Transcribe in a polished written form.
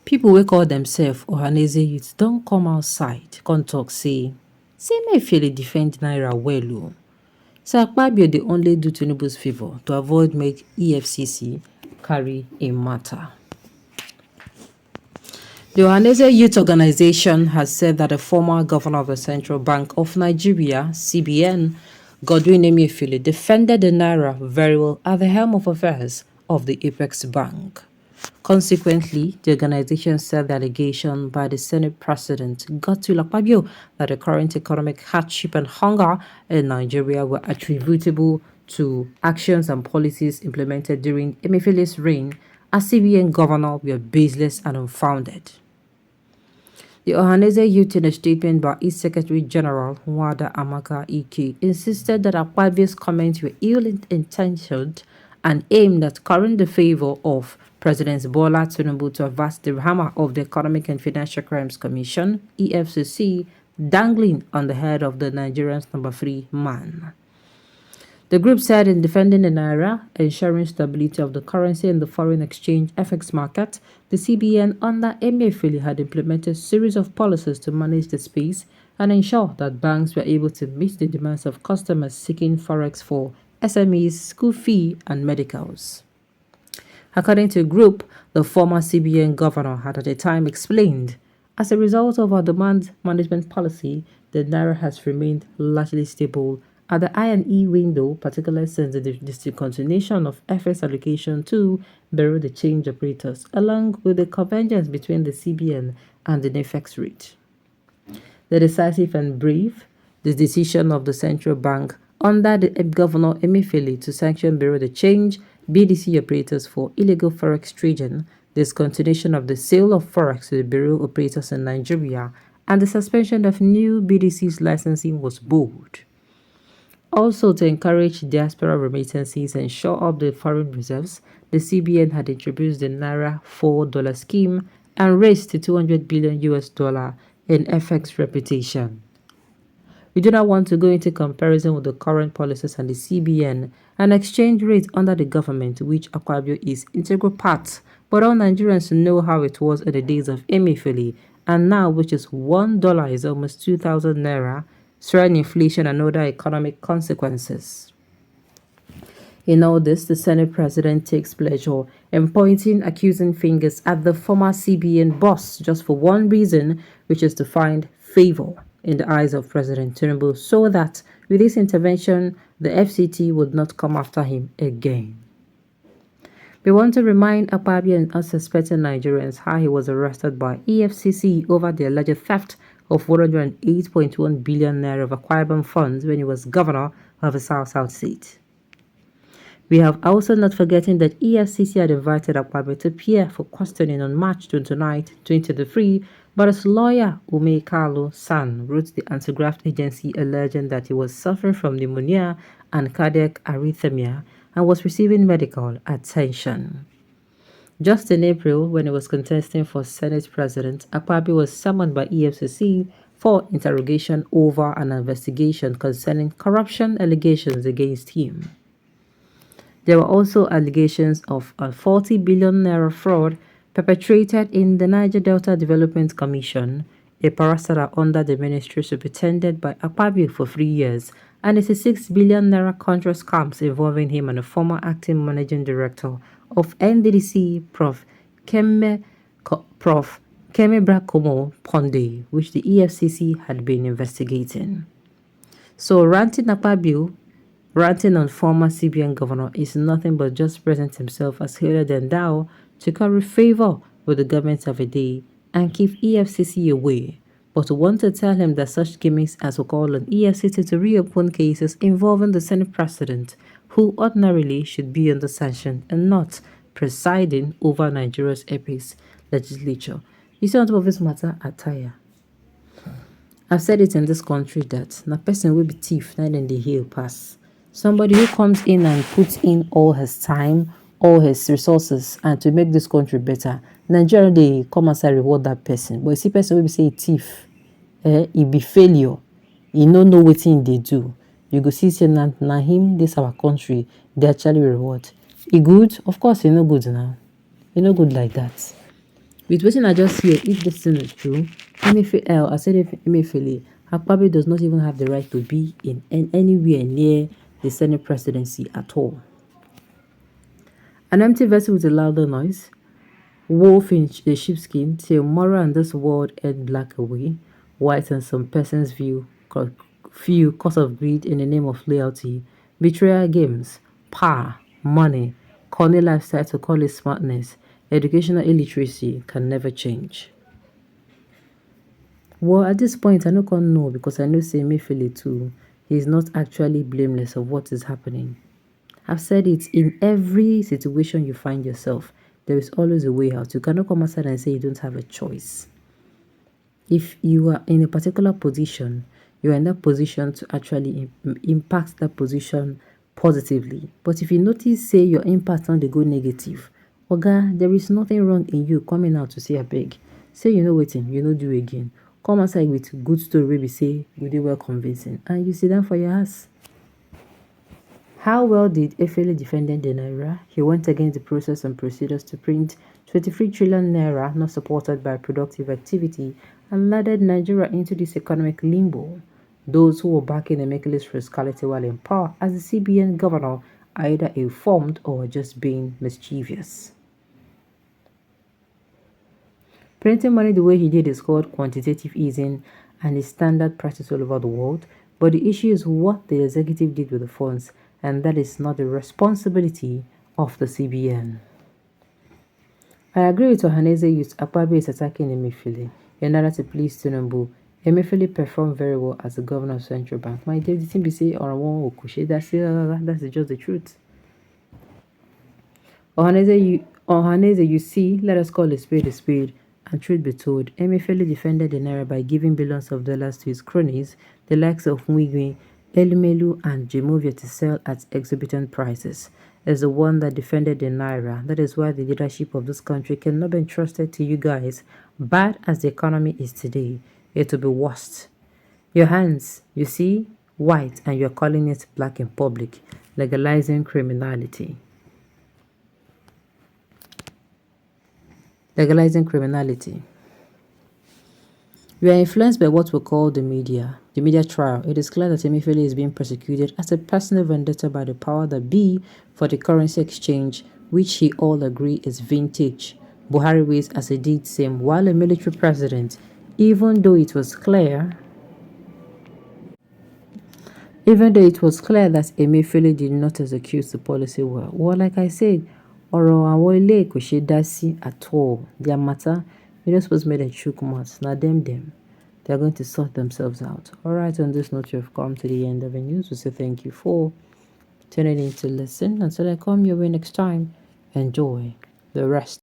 People wey call themselves Ohaneze youth don come outside come talk say Emefiele defend Naira well o. Say Akpabio dey only do Tinubu's favour to avoid make Efcc carry im matter. The Ohaneze Youth Organization has said that the former governor of the Central Bank of Nigeria, CBN, Godwin Emefiele, defended the Naira very well at the helm of affairs of the Apex Bank. Consequently, the organization said the allegation by the Senate President Godswill Akpabio that the current economic hardship and hunger in Nigeria were attributable to actions and policies implemented during Emefiele's reign as CBN governor were baseless and unfounded. The Ohaneze Youth, in a statement by its Secretary General Nwada Amaka Ike, insisted that Akpabio's comments were ill-intentioned and aimed at currying the favor of President Bola Tinubu to avert the hammer of the Economic and Financial Crimes Commission (EFCC) dangling on the head of the Nigerian's number 3 man. The group said in defending the Naira, ensuring stability of the currency in the foreign exchange FX market, the CBN under Emefiele had implemented a series of policies to manage the space and ensure that banks were able to meet the demands of customers seeking forex for SMEs, school fee, and medicals. According to the group, the former CBN governor had at the time explained, as a result of our demand management policy, the Naira has remained largely stable at the I&E window, particularly since the discontinuation of FX allocation to bureau de change operators, along with the convergence between the CBN and the FX rate. The decisive and brave, the decision of the central bank under the Governor Emefiele to sanction bureau de change BDC operators for illegal forex trading, discontinuation of the sale of forex to the bureau operators in Nigeria, and the suspension of new BDC's licensing was bold. Also, to encourage diaspora remittances and shore up the foreign reserves, the CBN had introduced the Naira $4 scheme and raised to $200 billion in FX reputation. We do not want to go into comparison with the current policies and the CBN, an exchange rate under the government, which Akpabio is integral part, but all Nigerians know how it was in the days of Emefiele, and now which is $1 is almost 2,000 Naira, soaring inflation and other economic consequences. In all this, the Senate President takes pleasure in pointing accusing fingers at the former CBN boss just for one reason, which is to find favor in the eyes of President Tinubu, so that with this intervention, the FCT would not come after him again. We want to remind Akpabio and unsuspecting Nigerians how he was arrested by EFCC over the alleged theft of 108.1 billion naira of acquirement funds when he was governor of the South State. We have also not forgotten that EFCC had invited Akpabio to appear for questioning on March 29, 2023, but his lawyer, Ume Kalu San, wrote the anti-graft agency alleging that he was suffering from pneumonia and cardiac arrhythmia and was receiving medical attention. Just in April, when he was contesting for Senate President, Akpabio was summoned by EFCC for interrogation over an investigation concerning corruption allegations against him. There were also allegations of a 40 billion naira fraud perpetrated in the Niger Delta Development Commission, a parastatal under the ministry superintended by Akpabio for 3 years, and 86 billion naira contract scams involving him and a former acting managing director of NDDC, Prof. Keme Brakomo Ponde, which the EFCC had been investigating. So ranting on former CBN governor is nothing but just present himself as holier than thou to curry favor with the government of a day and keep EFCC away, but want to tell him that such gimmicks as we call on EFCC to reopen cases involving the Senate President, who ordinarily should be under sanction and not presiding over Nigeria's apex legislature. You see, on top of this matter, attire. I've said it in this country that na person will be thief, not in the hill pass. Somebody who comes in and puts in all his time, all his resources, and to make this country better. Nigeria, they come and say reward that person. But you see, person will be say thief, he be failure. He no know what thing they do. You go see say na him, this our country, they actually reward. He good? Of course, he no good now. He no good like that. With wetin I just hear, if this thing is true, Emefiele, I said Emefiele, Akpabio does not even have the right to be in anywhere near the Senate presidency at all. An empty vessel with a louder noise, wolf in the sheepskin, till moral and this world end black away, white and some persons few cause of greed in the name of loyalty, betrayal games, power, money, corny lifestyle to call it smartness, educational illiteracy can never change. Well, at this point, I no can know because I know say Emefiele too. He is not actually blameless of what is happening. I've said it, in every situation you find yourself, there is always a way out. You cannot come outside and say you don't have a choice. If you are in a particular position, you are in that position to actually impact that position positively. But if you notice, say your impact on the go negative, Oga, there is nothing wrong in you coming out to say a beg. Say you know waiting, you know do again. Come outside with good story, maybe say you did well convincing, and you sit down for your ass. How well did Emefiele defend the Naira? He went against the process and procedures to print 23 trillion Naira not supported by productive activity and led Nigeria into this economic limbo. Those who were backing Emefiele's fiscality while in power as the CBN governor are either informed or just being mischievous. Printing money the way he did is called quantitative easing and is standard practice all over the world, but the issue is what the executive did with the funds, and that is not the responsibility of the CBN. I agree with Ohaneze youth. Akpabio is attacking Emefiele in order to please Tinubu. Emefiele performed very well as the governor of Central Bank. My dear, the thing be say or one okushe, that's just the truth. Ohaneze, you see, let us call a spade, and truth be told, Emefiele defended the Naira by giving billions of dollars to his cronies, the likes of Mwigwe, Elumelu, and Jemovia to sell at exorbitant prices. As the one that defended the Naira, that is why the leadership of this country cannot be entrusted to you guys. Bad as the economy is today, it will be worse. Your hands, you see, white, and you're calling it black in public, legalizing criminality. Legalizing criminality. We are influenced by what we call the media trial. It is clear that Emefiele is being persecuted as a personal vendetta by the power that be for the currency exchange, which he all agree is vintage. Buhari ways as he did same while a military president, even though it was clear that Emefiele did not execute the policy well. Well, like I said, ọ̀rọ̀ àwọn ilé kò ṣe dá sí at all. Their matter, you're not supposed to make them chook mouth. Now them. They're going to sort themselves out. Alright, on this note, you've come to the end of the news. We say thank you for tuning in to listen. Until I come your way next time, enjoy the rest